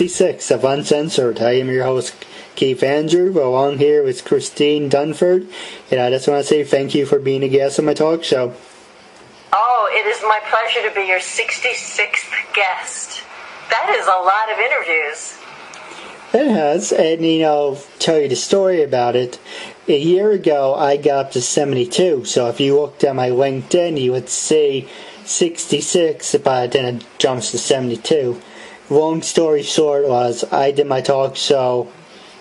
66 of Uncensored. I am your host, Keith Andrew, along here with Christine Dunford, and I just want to say thank you for being a guest on my talk show. Oh, it is my pleasure to be your 66th guest. That is a lot of interviews. It has, and tell you the story about it. A year ago, I got up to 72, so if you looked at my LinkedIn, you would see 66, but then it jumps to 72. Long story short was, I did my talk show.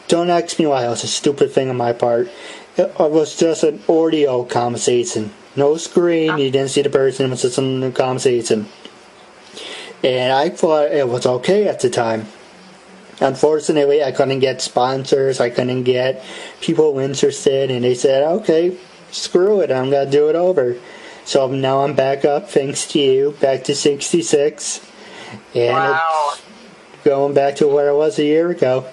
Don't ask me why, it was a stupid thing on my part. It was just an audio conversation. No screen, you didn't see the person, it was just a conversation. And I thought it was okay at the time. Unfortunately, I couldn't get sponsors, I couldn't get people interested, and they said, okay, screw it, I'm going to do it over. So now I'm back up, thanks to you, back to 66. And wow. It's going back to where I was a year ago.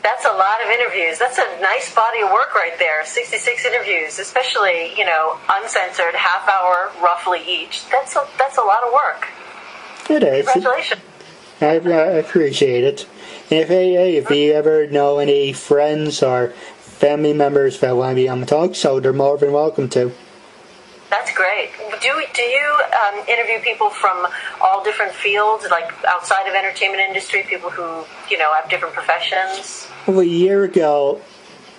That's a lot of interviews. That's a nice body of work right there. 66 interviews, especially, uncensored, half hour roughly each. That's a lot of work. It is. Congratulations. I appreciate it. And if you ever know any friends or family members that want to be on the talk show, they're more than welcome to. That's great. Do you interview people from all different fields, like outside of entertainment industry, people who, have different professions? Well, a year ago,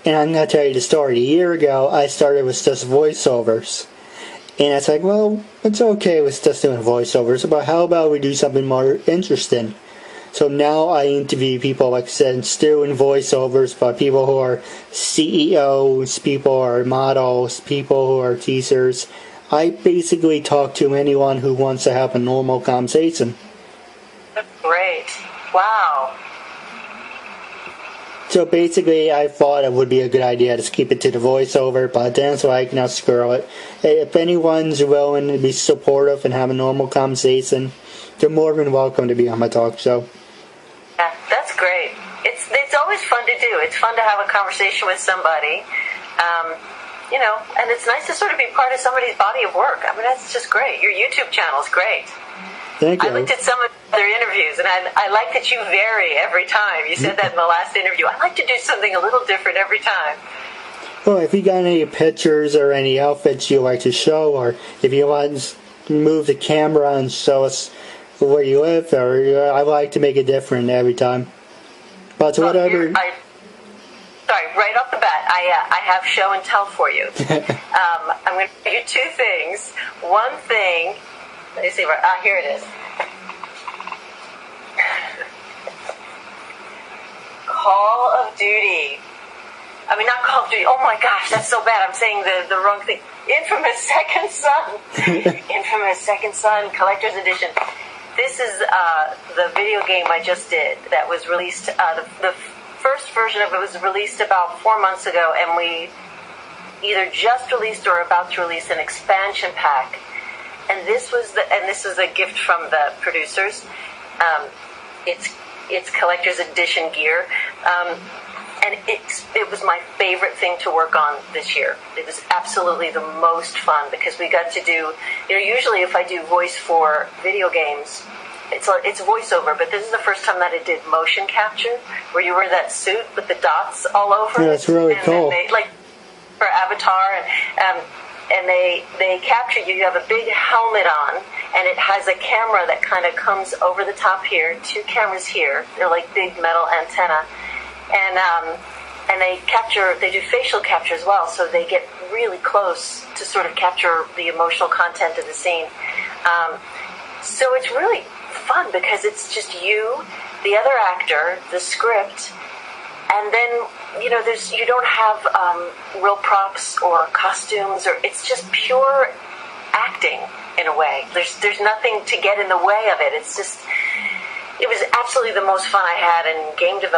and I'm going to tell you the story, a year ago I started with just voiceovers. And it's like, well, it's okay with just doing voiceovers, but how about we do something more interesting? So now I interview people, like I said, still in voiceovers, but people who are CEOs, people who are models, people who are teasers. I basically talk to anyone who wants to have a normal conversation. Great. Wow. So basically, I thought it would be a good idea to keep it to the voiceover, but then it's like, no, screw it. If anyone's willing to be supportive and have a normal conversation, they're more than welcome to be on my talk show. Yeah, that's great. It's always fun to do. It's fun to have a conversation with somebody, and it's nice to sort of be part of somebody's body of work. I mean, that's just great. Your YouTube channel's great. Thank you. I looked at some of their interviews, and I like that you vary every time. You said that in the last interview. I like to do something a little different every time. Well, if you got any pictures or any outfits you like to show, or if you want to move the camera and show us where you live, or I like to make it different every time. But whatever. Sorry, right off the bat, I have show and tell for you. I'm going to tell you two things. One thing, let me see, here it is. Call of Duty. I mean, not Call of Duty. Oh my gosh, that's so bad. I'm saying the wrong thing. Infamous Second Son. Infamous Second Son Collector's Edition. This is the video game I just did that was released. The first version of it was released about 4 months ago, and we either just released or about to release an expansion pack. And this was a gift from the producers. It's collector's edition gear, and it was my favorite thing to work on this year. It was absolutely the most fun because we got to do. Usually if I do voice for video games, it's voiceover, but this is the first time that it did motion capture, where you wear that suit with the dots all over. Yeah, that's really cool. And they, for Avatar, and they capture you. You have a big helmet on, and it has a camera that kind of comes over the top here. 2 cameras here. They're like big metal antenna, and they do facial capture as well. So they get really close to sort of capture the emotional content of the scene. So it's really fun because it's just you, the other actor, the script, and then you don't have real props or costumes, or it's just pure acting in a way. There's nothing to get in the way of it. It was absolutely the most fun I had, and gamers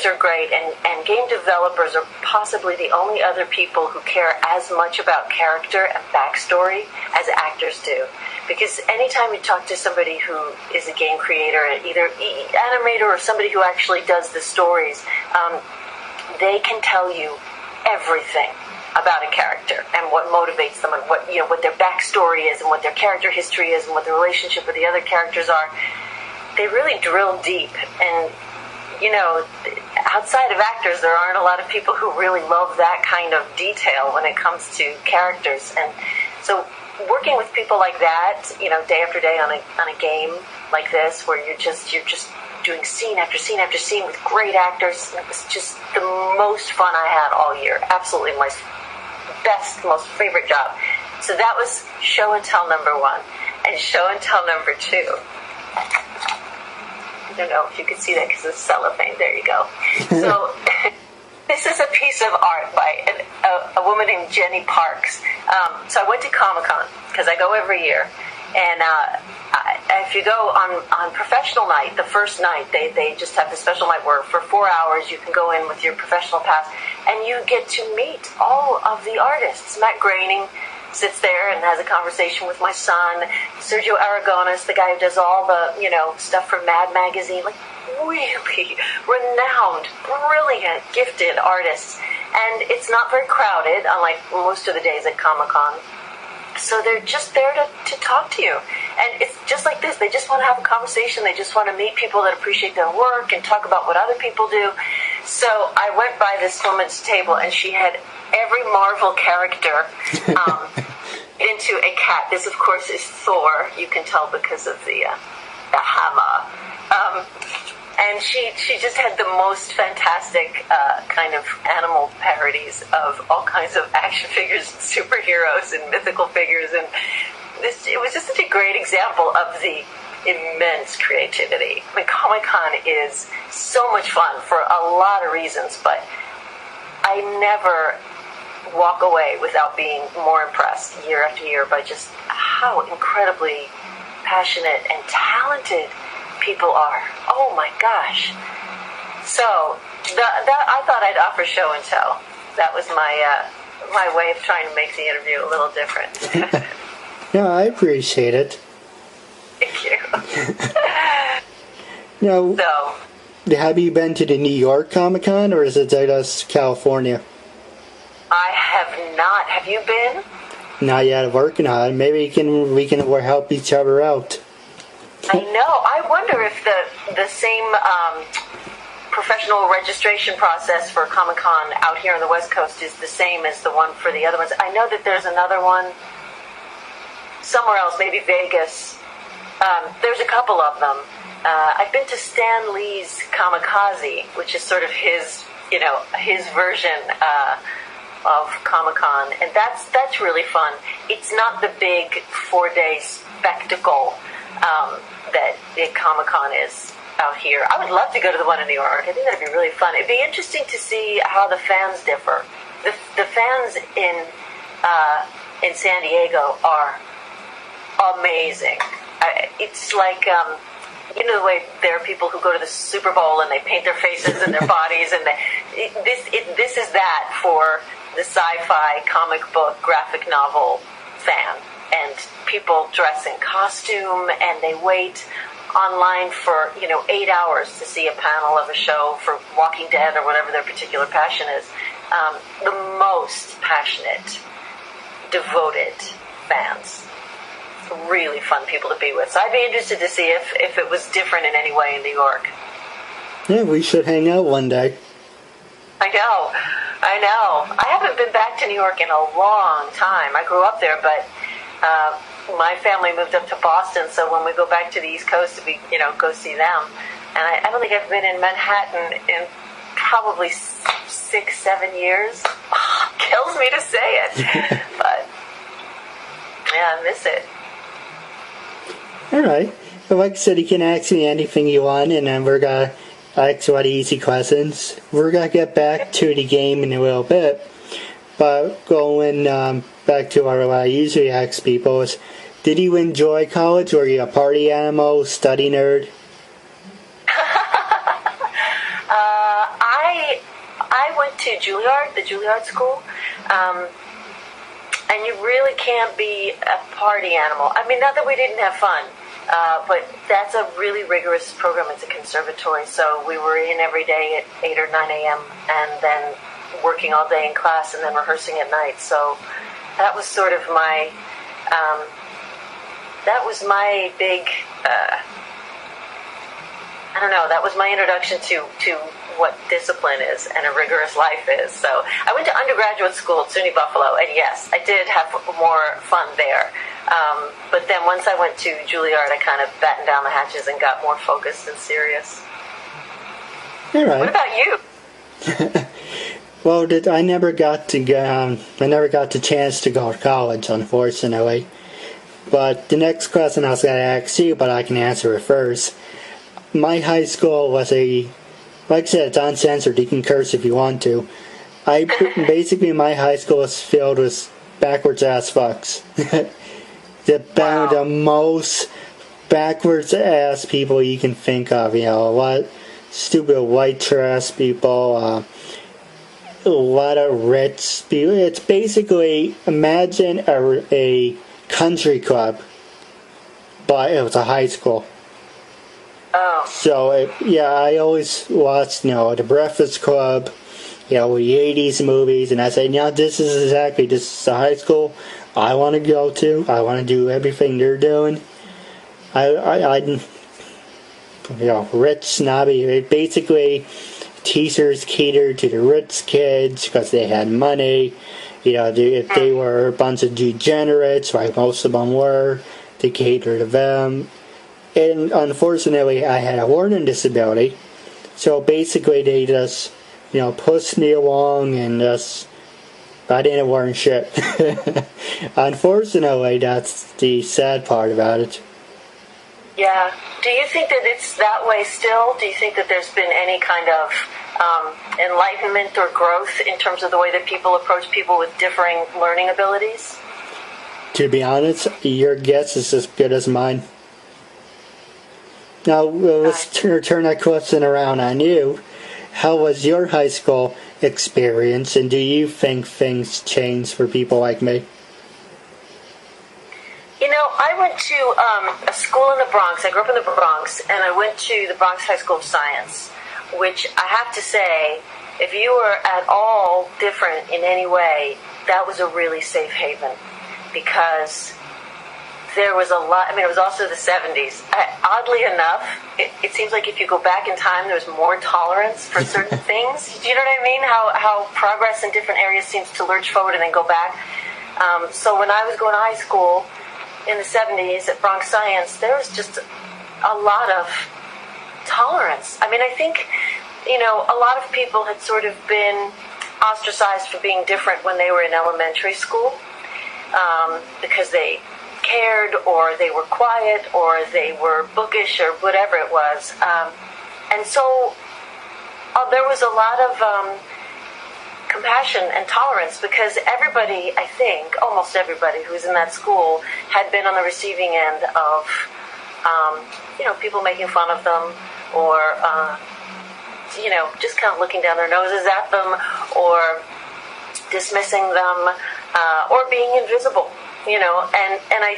are great, and game developers are possibly the only other people who care as much about character and backstory as actors do. Because anytime you talk to somebody who is a game creator, either animator or somebody who actually does the stories, they can tell you everything. about a character and what motivates them and what their backstory is and what their character history is and what their relationship with the other characters are. They really drill deep, and outside of actors, there aren't a lot of people who really love that kind of detail when it comes to characters. And so working with people like that, day after day on a game like this, where you're just doing scene after scene after scene with great actors, it was just the most fun I had all year. Absolutely my best, most favorite job. So that was show and tell number 1. And show and tell number 2. I don't know if you can see that because it's cellophane. There you go. So this is a piece of art by a woman named Jenny Parks. So I went to Comic-Con because I go every year. And if you go on professional night, the first night, they just have the special night where for 4 hours you can go in with your professional pass and you get to meet all of the artists. Matt Groening sits there and has a conversation with my son. Sergio Aragones, the guy who does all the, stuff for Mad Magazine, like really renowned, brilliant, gifted artists. And it's not very crowded, unlike most of the days at Comic-Con. So they're just there to talk to you. And it's just like this. They just want to have a conversation. They just want to meet people that appreciate their work and talk about what other people do. So I went by this woman's table, and she had every Marvel character into a cat. This, of course, is Thor. You can tell because of the hammer. And she just had the most fantastic kind of animal parodies of all kinds of action figures, and superheroes, and mythical figures. And it was just such a great example of the immense creativity. I mean, Comic-Con is so much fun for a lot of reasons, but I never walk away without being more impressed year after year by just how incredibly passionate and talented people are. Oh my gosh. So that I thought I'd offer show and tell. That was my way of trying to make the interview a little different. No, I appreciate it. Thank you. Now, So, have you been to the New York Comic-Con, or is it just California? I have not. Have you been? Not yet. Working on it. Maybe we can help each other out. I know. I wonder if the same professional registration process for Comic-Con out here on the West Coast is the same as the one for the other ones. I know that there's another one somewhere else, maybe Vegas. There's a couple of them. I've been to Stan Lee's Kamikaze, which is sort of his version of Comic-Con, and that's really fun. It's not the big 4-day spectacle that the Comic-Con is out here. I would love to go to the one in New York. I think that'd be really fun. It'd be interesting to see how the fans differ. The fans in San Diego are amazing. It's like the way there are people who go to the Super Bowl and they paint their faces and their bodies, and this is that for the sci-fi comic book graphic novel fan. And people dress in costume, and they wait online for 8 hours to see a panel of a show for Walking Dead or whatever their particular passion is. The most passionate, devoted fans. Really fun people to be with. So I'd be interested to see if it was different in any way in New York. Yeah, we should hang out one day. I know. I haven't been back to New York in a long time. I grew up there, but my family moved up to Boston, so when we go back to the East Coast, we go see them. And I don't think I've been in Manhattan in probably 6-7 years. Kills me to say it, but yeah, I miss it. All right. Well, like I said, you can ask me anything you want, and then we're going to ask you a lot of easy questions. We're going to get back to the game in a little bit, but going back to what I usually ask people is, did you enjoy college? Were you a party animal, study nerd? I went to Juilliard, the Juilliard School, and you really can't be a party animal. I mean, not that we didn't have fun, but that's a really rigorous program. It's a conservatory, so we were in every day at 8 or 9 a.m., and then working all day in class and then rehearsing at night. So that was sort of my big, I don't know, that was my introduction to what discipline is and a rigorous life is. So I went to undergraduate school at SUNY Buffalo, and yes, I did have more fun there. But then once I went to Juilliard, I kind of battened down the hatches and got more focused and serious. All right. What about you? Well, I never got the chance to go to college, unfortunately. But the next question I was going to ask you, but I can answer it first. My high school was like I said, it's uncensored. You can curse if you want to. Basically, my high school was filled with backwards ass fucks. The most backwards ass people you can think of. You know, a lot stupid white trash people. A lot of rich people. It's basically, imagine a country club, but it was a high school. Oh. So, I always watched, The Breakfast Club, the 80s movies, and I said, this is a high school I want to go to. I want to do everything they're doing. Rich, snobby, basically, teachers catered to the rich kids because they had money. If they were a bunch of degenerates, like most of them were, they catered to them. And unfortunately, I had a learning disability. So basically, they just, pushed me along and I didn't learn shit. Unfortunately, that's the sad part about it. Yeah. Do you think that it's that way still? Do you think that there's been any kind of enlightenment or growth in terms of the way that people approach people with differing learning abilities? To be honest, your guess is as good as mine. Now, let's turn that question around on you. How was your high school experience, and do you think things changed for people like me? I went to a school in the Bronx. I grew up in the Bronx, and I went to the Bronx High School of Science, which I have to say, if you were at all different in any way, that was a really safe haven, because there was a lot. It was also the 70s. Oddly enough, it seems like if you go back in time, there was more tolerance for certain things. Do you know what I mean? How progress in different areas seems to lurch forward and then go back. So when I was going to high school in the 70s at Bronx Science, there was just a lot of tolerance. I think, a lot of people had sort of been ostracized for being different when they were in elementary school, because they cared, or they were quiet, or they were bookish, or whatever it was. And so there was a lot of compassion and tolerance, because everybody, I think, almost everybody who was in that school had been on the receiving end of, people making fun of them, or, just kind of looking down their noses at them, or dismissing them, or being invisible. And I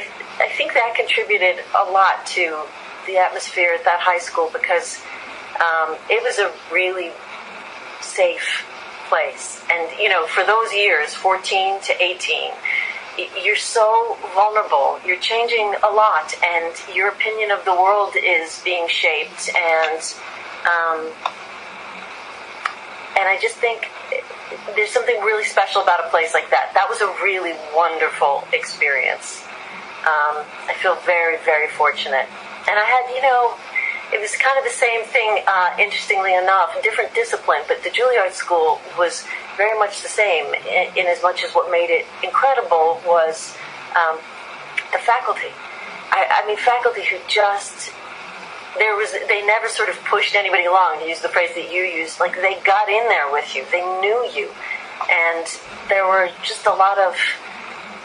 think that contributed a lot to the atmosphere at that high school, because it was a really safe place. And, for those years, 14 to 18, you're so vulnerable. You're changing a lot, and your opinion of the world is being shaped. And I just think there's something really special about a place like that. That was a really wonderful experience. I feel very, very fortunate. And I had, it was kind of the same thing, interestingly enough, different discipline, but the Juilliard School was very much the same, in as much as what made it incredible was the faculty. Faculty who just... they never sort of pushed anybody along, to use the phrase that you used. Like, they got in there with you. They knew you. And there were just a lot of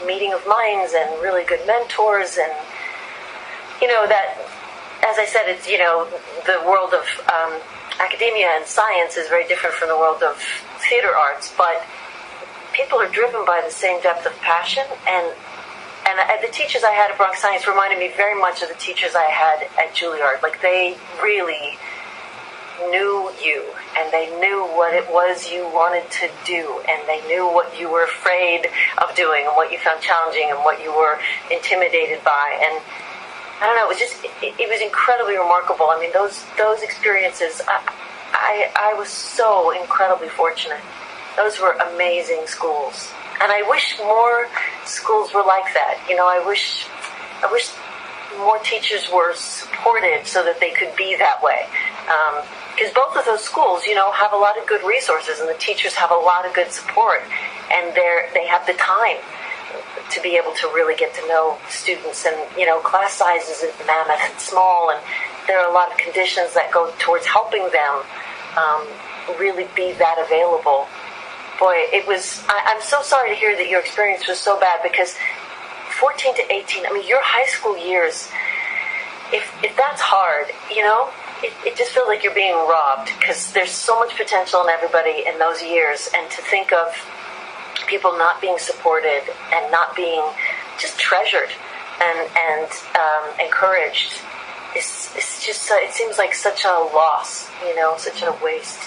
meeting of minds and really good mentors. And, that, as I said, it's, the world of academia and science is very different from the world of theater arts. But people are driven by the same depth of passion. And the teachers I had at Bronx Science reminded me very much of the teachers I had at Juilliard. Like, they really knew you, and they knew what it was you wanted to do, and they knew what you were afraid of doing, and what you found challenging, and what you were intimidated by. And I don't know, it was incredibly remarkable. I mean, those experiences, I was so incredibly fortunate. Those were amazing schools. And I wish more schools were like that. I wish more teachers were supported so that they could be that way. Because both of those schools, have a lot of good resources, and the teachers have a lot of good support, and they have the time to be able to really get to know students. And, class sizes at Mamet and small, and there are a lot of conditions that go towards helping them really be that available. Boy, I'm so sorry to hear that your experience was so bad, because 14 to 18, I mean, your high school years, if that's hard, it just feels like you're being robbed, because there's so much potential in everybody in those years, and to think of people not being supported and not being just treasured and encouraged, it's just, it seems like such a loss, such a waste.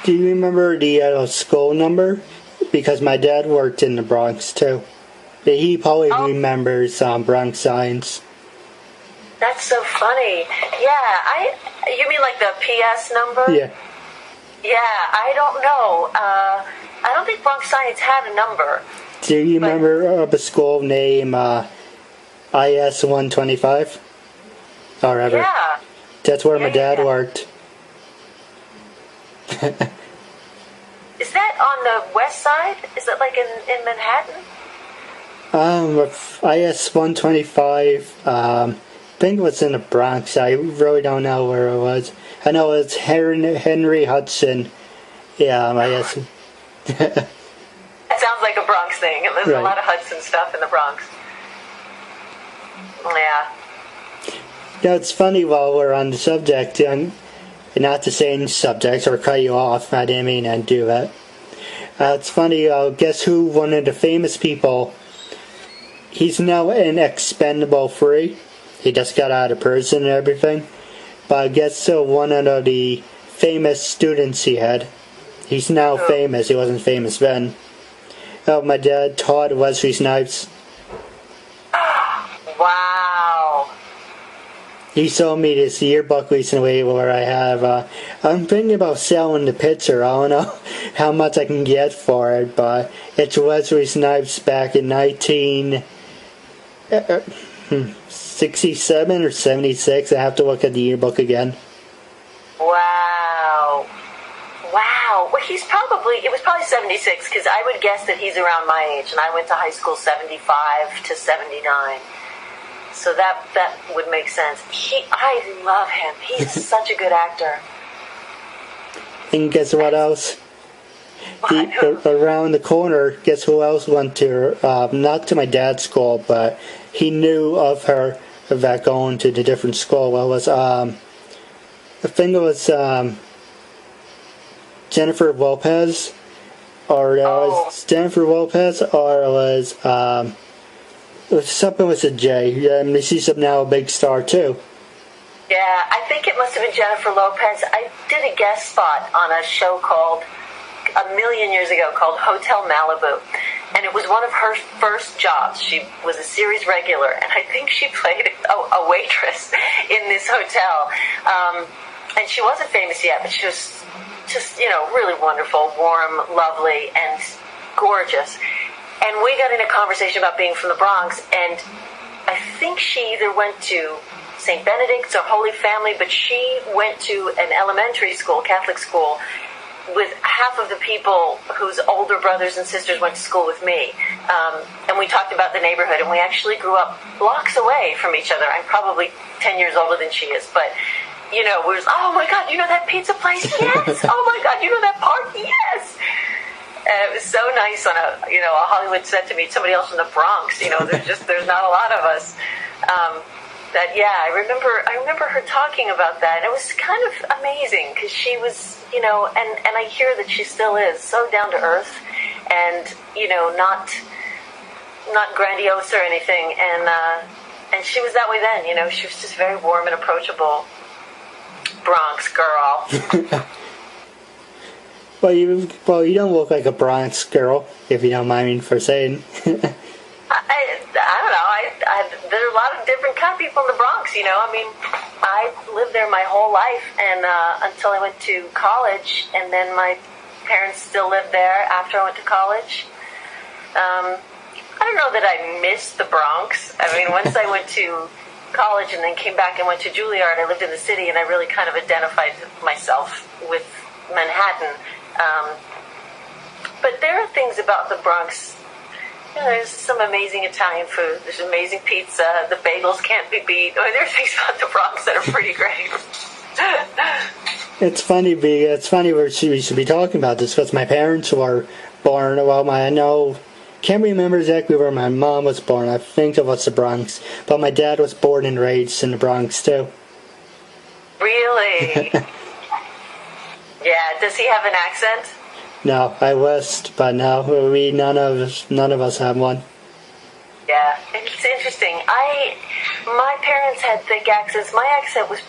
Do you remember the school number? Because my dad worked in the Bronx too. He probably remembers Bronx Science. That's so funny. Yeah, you mean like the PS number? Yeah. Yeah, I don't know. I don't think Bronx Science had a number. Do you remember of a school named IS 125? Or ever? Yeah. That's where my dad worked. Is that on the west side? Is that like in Manhattan? IS 125, I think it was in the Bronx. I really don't know where it was. I know it's Henry Hudson. Yeah, IS. That sounds like a Bronx thing. There's a lot of Hudson stuff in the Bronx. Yeah. It's funny while we're on the subject, not to change subjects or cut you off. I didn't mean to do that. It's funny, guess who, one of the famous people, he's now in Expendable 3. He just got out of prison and everything. But I guess one of the famous students he had. He's now famous. He wasn't famous then. My dad taught Wesley Snipes. Wow. He sold me this yearbook recently where I have, I'm thinking about selling the picture. I don't know how much I can get for it, but it's Wesley Snipes back in 1967 or 76. I have to look at the yearbook again. Wow. Well, it was probably 76, because I would guess that he's around my age, and I went to high school 75 to 79. So that would make sense. I love him. He's such a good actor. And guess what else? Around the corner, guess who else went to her? Not to my dad's school, but he knew of her about going to the different school. Well, it was, I think it was Jennifer Lopez, or it was Jennifer Lopez, or it was something with a J. I mean, she's now a big star too. Yeah, I think it must have been Jennifer Lopez. I did a guest spot on a show called, a million years ago, called Hotel Malibu. And it was one of her first jobs. She was a series regular, and I think she played a waitress in this hotel. And she wasn't famous yet, but she was just, really wonderful, warm, lovely, and gorgeous. And we got in a conversation about being from the Bronx, and I think she either went to St. Benedict's or Holy Family, but she went to an elementary school, Catholic school, with half of the people whose older brothers and sisters went to school with me. And we talked about the neighborhood, and we actually grew up blocks away from each other. I'm probably 10 years older than she is, but, we were just, oh my God, you know that pizza place? Yes! Oh my God, you know that park? Yes! And it was so nice on a Hollywood set to meet somebody else from the Bronx. There's not a lot of us. I remember her talking about that. And it was kind of amazing, because she was, and I hear that she still is so down to earth, and not grandiose or anything. And she was that way then. She was just very warm and approachable. Bronx girl. Well, you don't look like a Bronx girl, if you don't mind me for saying. I don't know. There are a lot of different kind of people in the Bronx, you know. I mean, I lived there my whole life, and until I went to college, and then my parents still lived there after I went to college. I don't know that I missed the Bronx. I mean, once I went to college and then came back and went to Juilliard, I lived in the city, and I really kind of identified myself with Manhattan. But there are things about the Bronx. You know, there's some amazing Italian food. There's amazing pizza. The bagels can't be beat. I mean, there are things about the Bronx that are pretty great. It's funny we should be talking about this because my parents were born. Well, can't remember exactly where my mom was born. I think it was the Bronx, but my dad was born and raised in the Bronx too. Really? Yeah. Does he have an accent? No, I wished, but no, none of us have one. Yeah, it's interesting. My parents had thick accents. My accent was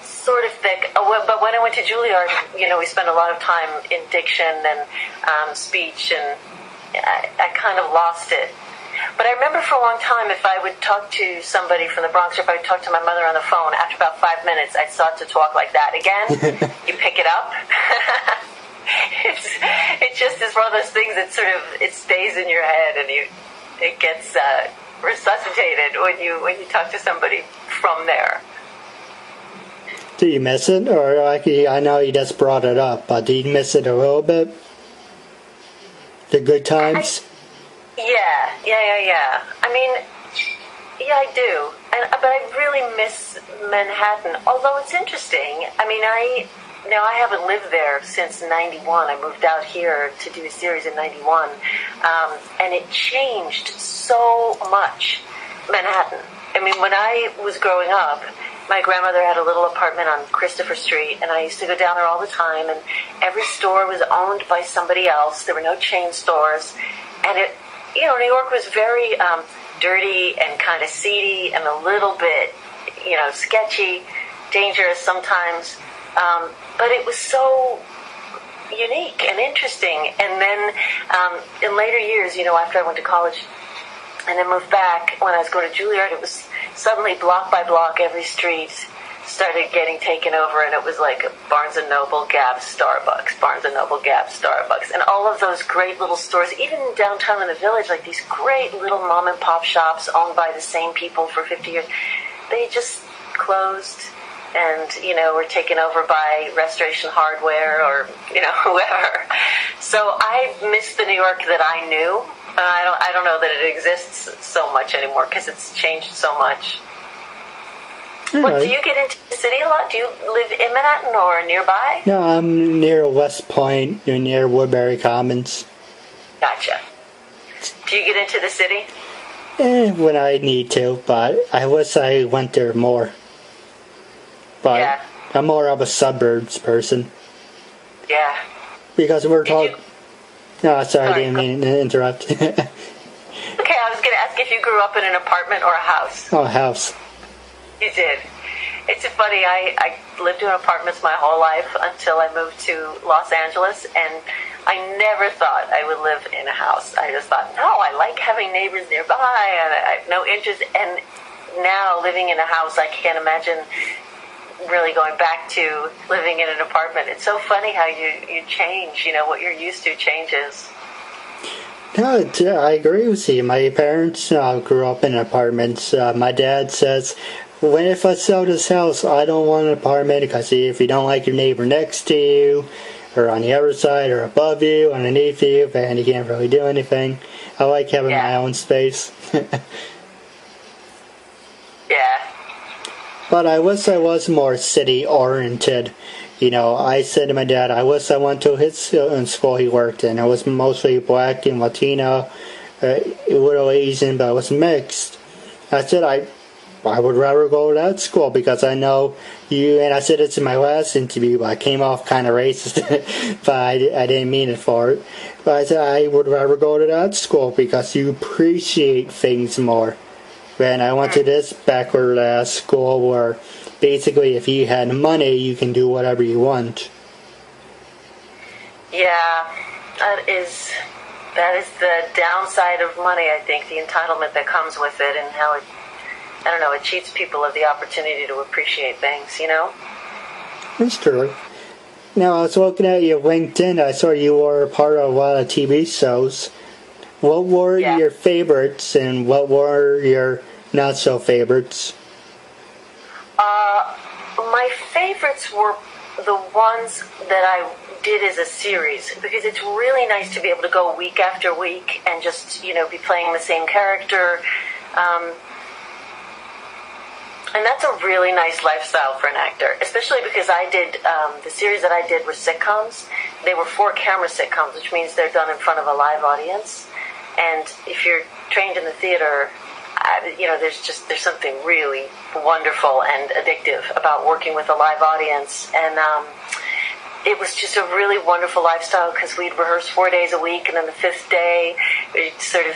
sort of thick, but when I went to Juilliard, you know, we spent a lot of time in diction and speech, and I kind of lost it. But I remember for a long time, if I would talk to somebody from the Bronx, or if I would talk to my mother on the phone, after about 5 minutes, I'd start to talk like that again. You pick it up. It just is one of those things that sort of, it stays in your head, and it gets resuscitated when you talk to somebody from there. Do you miss it? Or I know you just brought it up, but do you miss it a little bit? The good times? Yeah. I mean, yeah, I do. But I really miss Manhattan. Although it's interesting. I mean, I haven't lived there since 91. I moved out here to do a series in 91. And it changed so much, Manhattan. I mean, when I was growing up, my grandmother had a little apartment on Christopher Street, and I used to go down there all the time, and every store was owned by somebody else. There were no chain stores. And New York was very dirty and kind of seedy and a little bit, sketchy, dangerous sometimes. But it was so unique and interesting. And then in later years, after I went to college and then moved back, when I was going to Juilliard, it was suddenly block by block, every street started getting taken over, and it was like a Barnes & Noble, Gap, Starbucks, Barnes & Noble, Gap, Starbucks, and all of those great little stores, even downtown in the Village, like these great little mom and pop shops owned by the same people for 50 years, they just closed and, were taken over by Restoration Hardware or, whoever. So I miss the New York that I knew. I don't know that it exists so much anymore because it's changed so much. Well, do you get into the city a lot? Do you live in Manhattan or nearby? No, I'm near West Point, near Woodbury Commons. Gotcha. Do you get into the city? When I need to, but I wish I went there more. But yeah. I'm more of a suburbs person. Yeah. Because we're talking... No, sorry, I didn't mean to interrupt. Okay, I was going to ask if you grew up in an apartment or a house. Oh, a house. You did. It's funny, I lived in apartments my whole life until I moved to Los Angeles, and I never thought I would live in a house. I just thought, no, I like having neighbors nearby, and I have no interest. And now living in a house, I can't imagine really going back to living in an apartment. It's so funny how you change, what you're used to changes. No, I agree with you. My parents grew up in apartments. My dad says, if I sell this house, I don't want an apartment because if you don't like your neighbor next to you, or on the other side, or above you, underneath you, and you can't really do anything, I like having my own space. Yeah. But I wish I was more city-oriented. I said to my dad, I wish I went to his school he worked in. It was mostly black and Latino, a little Asian, but it was mixed. I said, I would rather go to that school because I know you, and I said it's in my last interview, but I came off kind of racist, but I didn't mean it for it. But I said I would rather go to that school because you appreciate things more. And I went to this backward school where basically if you had money, you can do whatever you want. Yeah, that is the downside of money, I think, the entitlement that comes with it, and how it, I don't know, it cheats people of the opportunity to appreciate things, you know? That's true. Now, I was looking at your LinkedIn. I saw you were part of a lot of TV shows. What were your favorites, and what were your not-so-favorites? My favorites were the ones that I did as a series, because it's really nice to be able to go week after week and just, you know, be playing the same character. And that's a really nice lifestyle for an actor, especially because I did, the series that I did were sitcoms. They were 4-camera sitcoms, which means they're done in front of a live audience. And if you're trained in the theater, you know, there's something really wonderful and addictive about working with a live audience. And it was just a really wonderful lifestyle, because we'd rehearse 4 days a week, and then the 5th day we'd sort of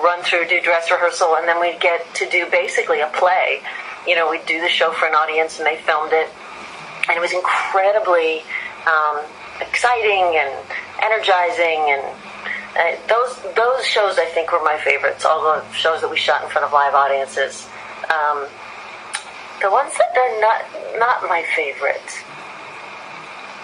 run through, do dress rehearsal, and then we'd get to do basically a play. You know, we'd do the show for an audience, and they filmed it, and it was incredibly exciting and energizing, and those shows, I think, were my favorites, all the shows that we shot in front of live audiences. The ones that are not my favorites,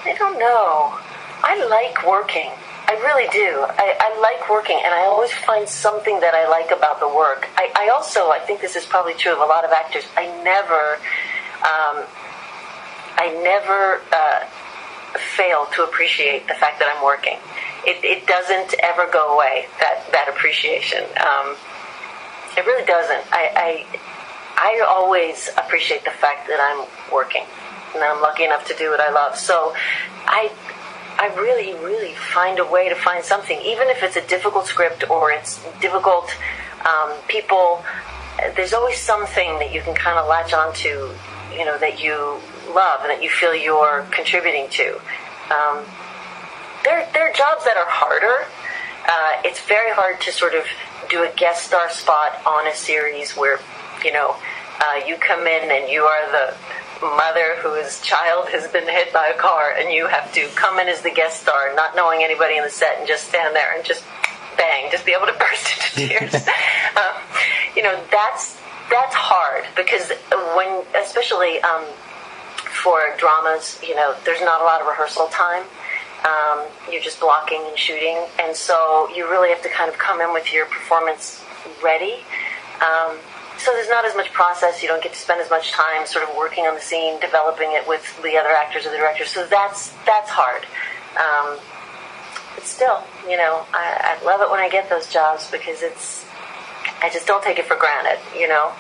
I don't know. I like working. I really do. I like working, and I always find something that I like about the work. I also, I think this is probably true of a lot of actors, I never fail to appreciate the fact that I'm working. It doesn't ever go away, that appreciation. It really doesn't. I always appreciate the fact that I'm working, and I'm lucky enough to do what I love. So I really, really find a way to find something, even if it's a difficult script or it's difficult people. There's always something that you can kind of latch onto, you know, that you love and that you feel you're contributing to. There are jobs that are harder. It's very hard to sort of do a guest star spot on a series where, you know, you come in and you are the mother whose child has been hit by a car, and you have to come in as the guest star, not knowing anybody in the set, and just stand there and just bang, just be able to burst into tears. You know, that's hard, because when, especially for dramas, you know, there's not a lot of rehearsal time. You're just blocking and shooting, and so you really have to kind of come in with your performance ready. So there's not as much process. You don't get to spend as much time sort of working on the scene, developing it with the other actors or the director. So that's hard. But still, you know, I love it when I get those jobs, because I just don't take it for granted, you know.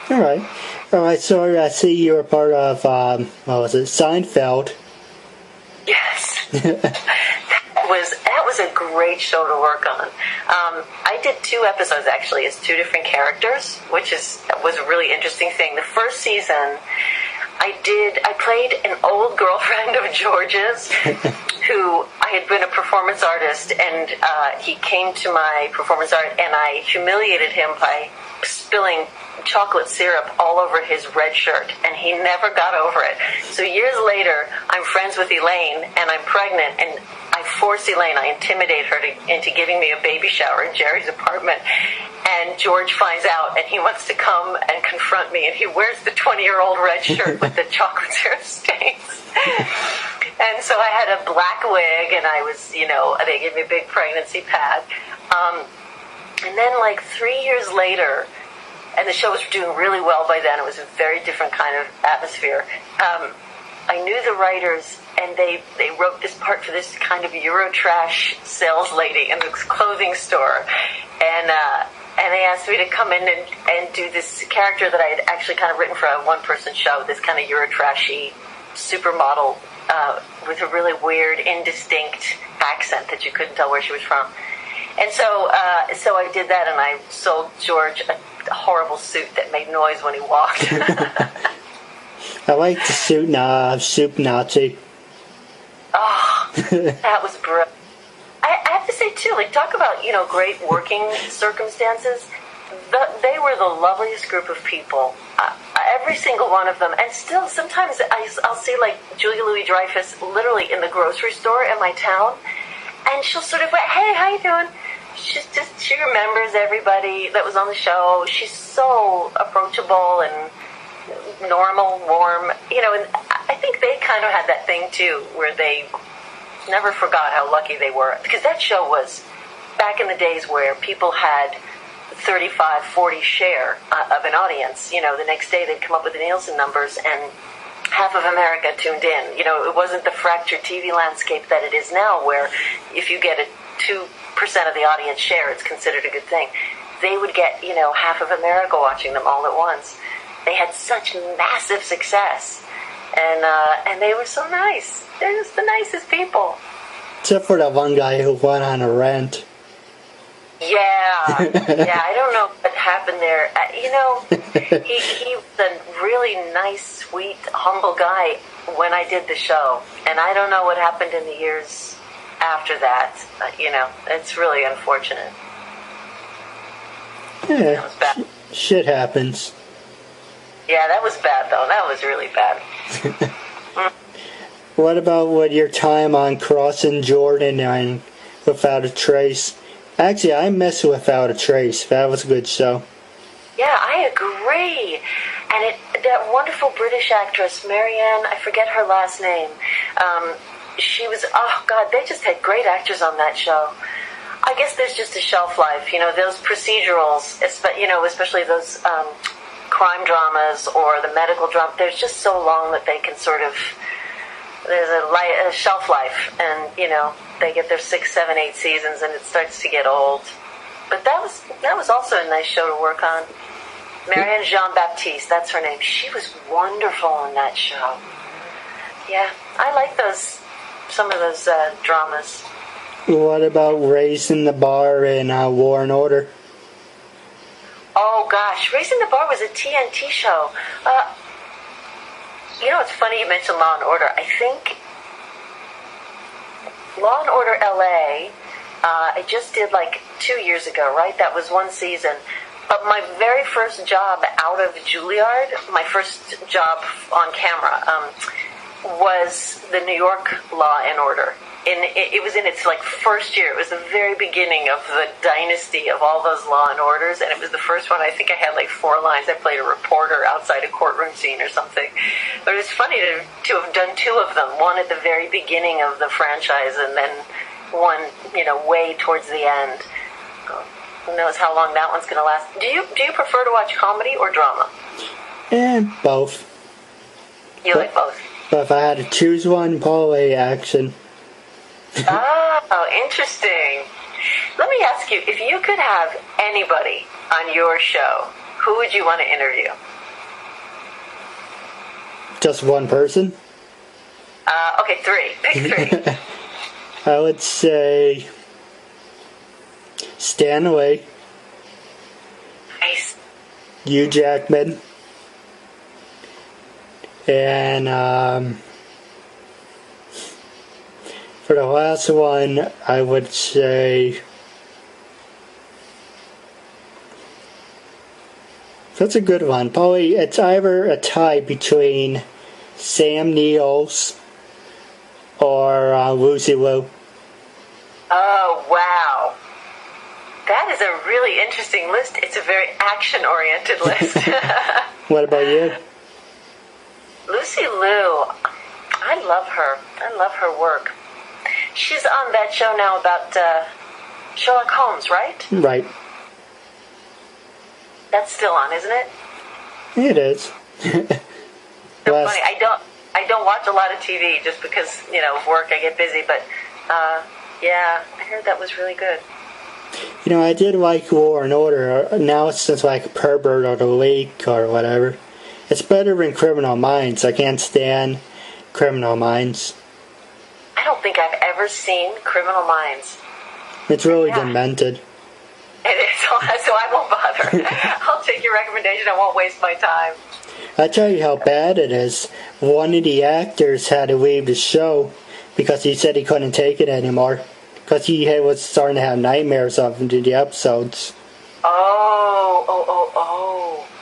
All right. So I see you were part of, what was it, Seinfeld? Yes. That was a great show to work on. I did 2 episodes, actually, as 2 different characters, which was a really interesting thing. The first season, I played an old girlfriend of George's who I had been a performance artist, and he came to my performance art, and I humiliated him by spilling chocolate syrup all over his red shirt, and he never got over it. So years later, I'm friends with Elaine, and I'm pregnant, and I force Elaine, I intimidate her into giving me a baby shower in Jerry's apartment. And George finds out, and he wants to come and confront me, and he wears the 20-year-old red shirt with the chocolate syrup stains. And so I had a black wig, and I was, you know, they gave me a big pregnancy pad. And then, like, 3 years later, and the show was doing really well by then. It was a very different kind of atmosphere. I knew the writers, and they wrote this part for this kind of Eurotrash sales lady in this clothing store. And they asked me to come in and do this character that I had actually kind of written for a one-person show, this kind of Eurotrashy supermodel with a really weird, indistinct accent that you couldn't tell where she was from. And so I did that, and I sold George a horrible suit that made noise when he walked. I like the soup Nazi. Oh, that was brilliant. I have to say, too, like, talk about, you know, great working circumstances. They were the loveliest group of people. every single one of them. And still, sometimes I'll see, like, Julia Louis-Dreyfus literally in the grocery store in my town, and she'll sort of, hey, how you doing? She remembers everybody that was on the show. She's so approachable and normal, warm, and I think they kind of had that thing, too, where they never forgot how lucky they were. Because that show was back in the days where people had 35, 40 share of an audience. The next day they'd come up with the Nielsen numbers and half of America tuned in. It wasn't the fractured TV landscape that it is now, where if you get a 2% of the audience share, it's considered a good thing. They would get, half of America watching them all at once. They had such massive success, and they were so nice. They're just the nicest people. Except for that one guy who went on a rant. Yeah, I don't know what happened there. He was a really nice, sweet, humble guy when I did the show, and I don't know what happened in the years after that. It's really unfortunate. Yeah, that was bad. Shit happens. Yeah, that was bad, though. That was really bad. What about with your time on Crossing Jordan and Without a Trace? Actually, I miss Without a Trace. That was a good show. Yeah, I agree. And that wonderful British actress, Marianne, I forget her last name. She was, oh God, they just had great actors on that show. I guess there's just a shelf life, those procedurals, especially those crime dramas or the medical drama. There's just so long that they can sort of, there's a shelf life, and they get their 6, 7, 8 seasons, and it starts to get old. But that was also a nice show to work on. Marianne Jean-Baptiste, that's her name. She was wonderful in that show. Yeah, I like some of those dramas. What about Raising the Bar and War and Order? Oh gosh, Raising the Bar was a TNT show. It's funny you mentioned Law and Order. I think Law and Order LA, I just did like 2 years ago, right? That was one season. But my very first job out of Juilliard, my first job on camera, was the New York Law and Order. It was in its first year. It was the very beginning of the dynasty of all those Law and Orders, and it was the first one. I think I had 4 lines. I played a reporter outside a courtroom scene or something. But it was funny to have done 2 of them. One at the very beginning of the franchise, and then one, way towards the end. Who knows how long that one's going to last? Do you prefer to watch comedy or drama? Both. You like both? But if I had to choose one, probably action. Oh, interesting. Let me ask you, if you could have anybody on your show, who would you want to interview? Just one person? Okay, 3. Pick 3. I would say Stanley. Nice. Hugh Jackman. And for the last one, I would say that's a good one. Probably it's either a tie between Sam Neill's or Lucy Liu. Oh, wow. That is a really interesting list. It's a very action-oriented list. What about you? Lucy Liu, I love her. I love her work. She's on that show now about Sherlock Holmes, right? Right. That's still on, isn't it? It is. So funny. I don't watch a lot of TV just because, of work, I get busy, but yeah, I heard that was really good. I did like War and Order. Now it's just like Pervert or The Leak or whatever. It's better than Criminal Minds. I can't stand Criminal Minds. I don't think I've ever seen Criminal Minds. It's really demented. It is, so I won't bother. I'll take your recommendation. I won't waste my time. I tell you how bad it is. One of the actors had to leave the show because he said he couldn't take it anymore. Because he was starting to have nightmares of the episodes. Oh,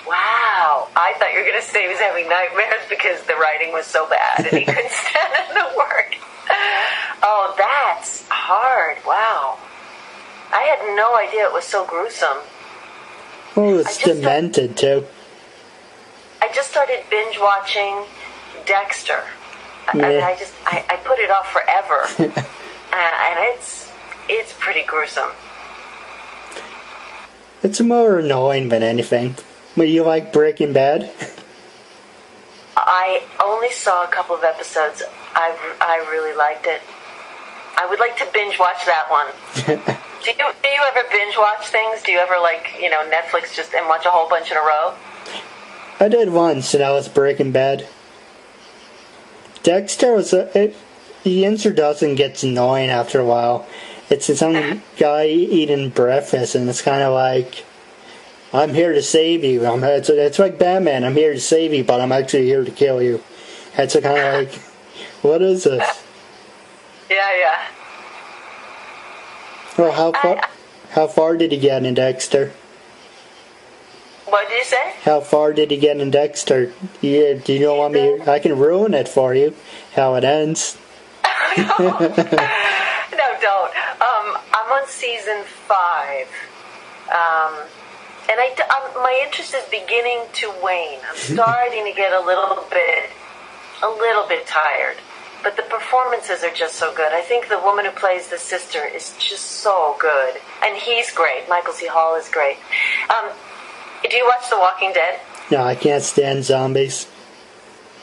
wow. I thought you were going to next day he was having nightmares because the writing was so bad and he couldn't stand the work. Oh, that's hard. Wow. I had no idea it was so gruesome. Oh, it's demented, too. I just started binge watching Dexter. Yeah. I put it off forever. And it's pretty gruesome. It's more annoying than anything. But you like Breaking Bad? I only saw a couple of episodes. I really liked it. I would like to binge watch that one. Do you ever binge watch things? Do you ever Netflix just and watch a whole bunch in a row? I did once, and that was Breaking Bad. Dexter was the introduction gets annoying after a while. It's some guy eating breakfast, and it's kind of like, I'm here to save you. It's like Batman. I'm here to save you, but I'm actually here to kill you. It's kind of like, what is this? Yeah. Well, how far did he get in Dexter? What did you say? How far did he get in Dexter? Yeah, do you want me? I can ruin it for you. How it ends. No, don't. I'm on season 5, and my interest is beginning to wane. I'm starting to get a little bit tired, but the performances are just so good. I think the woman who plays the sister is just so good, and he's great. Michael C. Hall is great. Do you watch The Walking Dead? No, I can't stand zombies.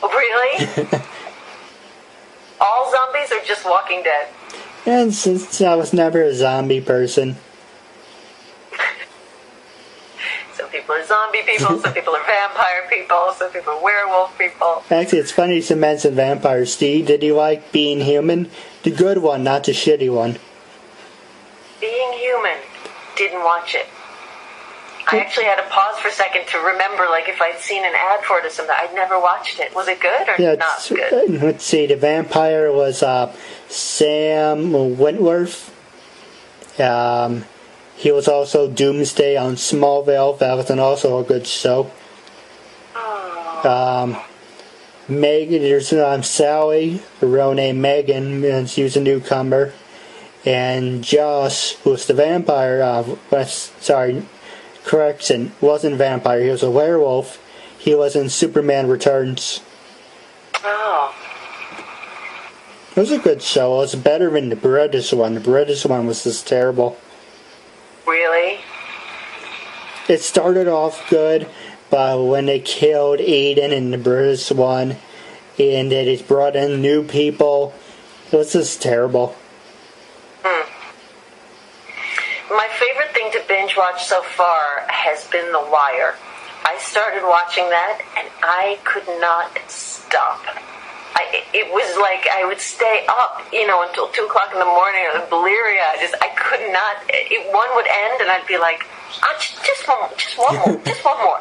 Really? All zombies or just Walking Dead? And since I was never a zombie person. Some people are zombie people, some people are vampire people, some people are werewolf people. Actually, it's funny you mentioned vampires. Steve, did you like Being Human? The good one, not the shitty one. Being Human. Didn't watch it. I actually had to pause for a second to remember, if I'd seen an ad for it or something. I'd never watched it. Was it good or not good? Let's see. The vampire was Sam Wentworth. He was also Doomsday on Smallville. That was also a good show. Oh. Megan, there's Sally, a real name Megan, and she was a newcomer. And Josh, who was the vampire, correction, wasn't a vampire, he was a werewolf. He was in Superman Returns. Oh. It was a good show. It was better than the British one. The British one was just terrible. Really? It started off good, but when they killed Aiden in the British one, and they just brought in new people, it was just terrible. My favorite thing to binge watch so far has been The Wire. I started watching that, and I could not stop. It was like I would stay up, until 2 o'clock in the morning, or the Valyria. I could not. One would end, and I'd be like, just one more.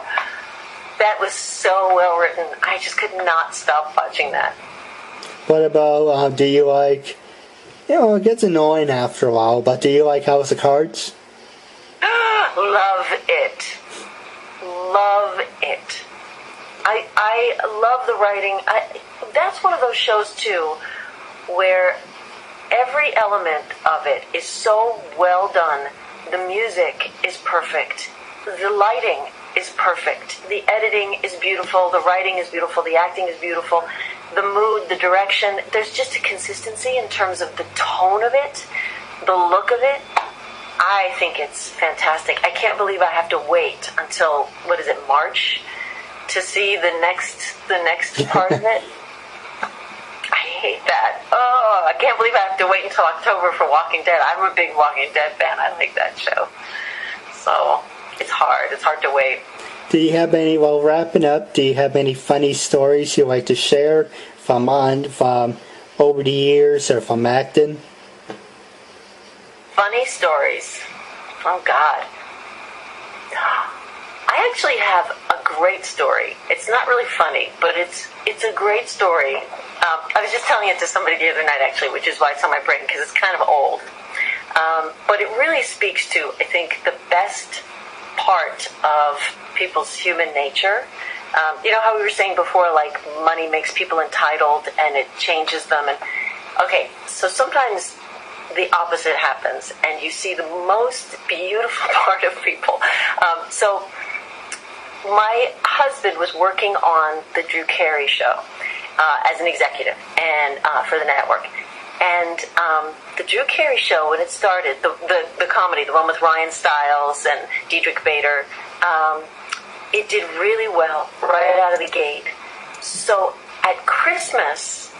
That was so well written. I just could not stop watching that. What about, do you like... it gets annoying after a while, but do you like House of Cards? Love it. Love it. I love the writing. That's one of those shows, too, where every element of it is so well done. The music is perfect. The lighting is perfect. The editing is beautiful. The writing is beautiful. The acting is beautiful. The mood, the direction. There's just a consistency in terms of the tone of it, the look of it. I think it's fantastic. I can't believe I have to wait until, March, to see the next part of it. I hate that. Oh, I can't believe I have to wait until October for Walking Dead. I'm a big Walking Dead fan. I like that show. So, it's hard. It's hard to wait. Do you have any, wrapping up, do you have any funny stories you'd like to share from over the years or from acting? Funny stories. Oh, God. I actually have a great story. It's not really funny, but it's a great story. I was just telling it to somebody the other night, actually, which is why it's on my brain, because it's kind of old. But it really speaks to, I think, the best part of people's human nature, You know how we were saying before, like, money makes people entitled and it changes them. And okay, so sometimes the opposite happens, and you see the most beautiful part of people. So my husband was working on the Drew Carey show as an executive and for the network. And the Drew Carey show, when it started, the comedy, the one with Ryan Stiles and Diedrich Bader, it did really well right out of the gate. So at Christmas,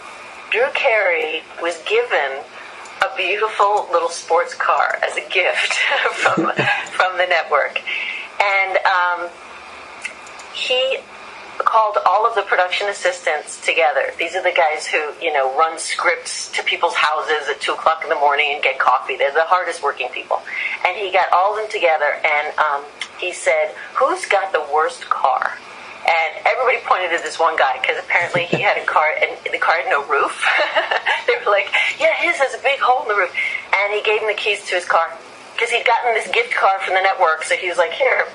Drew Carey was given a beautiful little sports car as a gift from the network. And he called all of the production assistants together. These are the guys who, you know, run scripts to people's houses at 2 o'clock in the morning and get coffee. They're the hardest working people. And he got all of them together, and he said, "Who's got the worst car?" And everybody pointed at this one guy, because apparently he had a car, and the car had no roof. They were like, "Yeah, his has a big hole in the roof." And he gave him the keys to his car, because he'd gotten this gift card from the network, so he was like, "Here."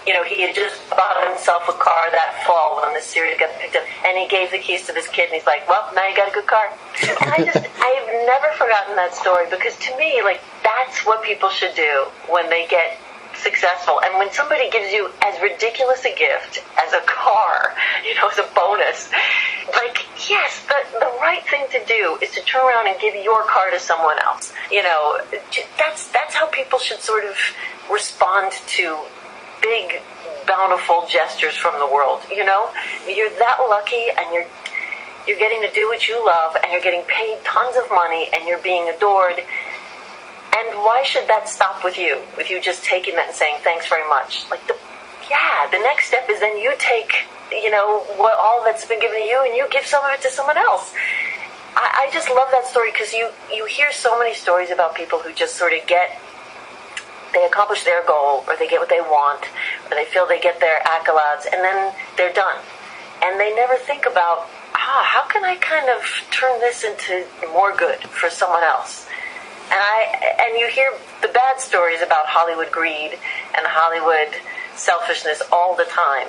You know, he had just bought himself a car that fall when the series got picked up, and he gave the keys to this kid, and he's like, "Well, now you got a good car." And I've never forgotten that story, because to me, like, that's what people should do when they get successful. And when somebody gives you as ridiculous a gift as a car, you know, as a bonus, like, yes, the right thing to do is to turn around and give your car to someone else. You know, that's how people should sort of respond to big, bountiful gestures from the world. You know, you're that lucky, and you're getting to do what you love, and you're getting paid tons of money, and you're being adored. And why should that stop with you just taking that and saying thanks very much? Like, the next step is then you take, you know, all that's been given to you, and you give some of it to someone else. I just love that story, because you hear so many stories about people who just sort of they accomplish their goal, or they get what they want, or they feel they get their accolades, and then they're done. And they never think about, how can I kind of turn this into more good for someone else? And you hear the bad stories about Hollywood greed and Hollywood selfishness all the time.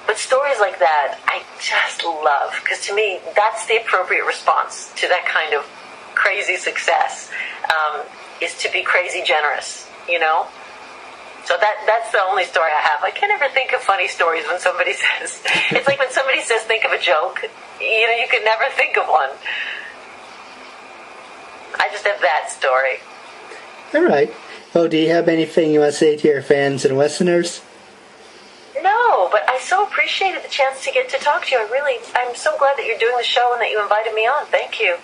But stories like that, I just love, because to me, that's the appropriate response to that kind of crazy success. Is to be crazy generous, you know? So that's the only story I have. I can't ever think of funny stories when somebody says, it's like when somebody says, think of a joke, you know, you can never think of one. I just have that story. All right. Well, do you have anything you want to say to your fans and listeners? No, but I so appreciated the chance to get to talk to you. I'm so glad that you're doing the show and that you invited me on. Thank you.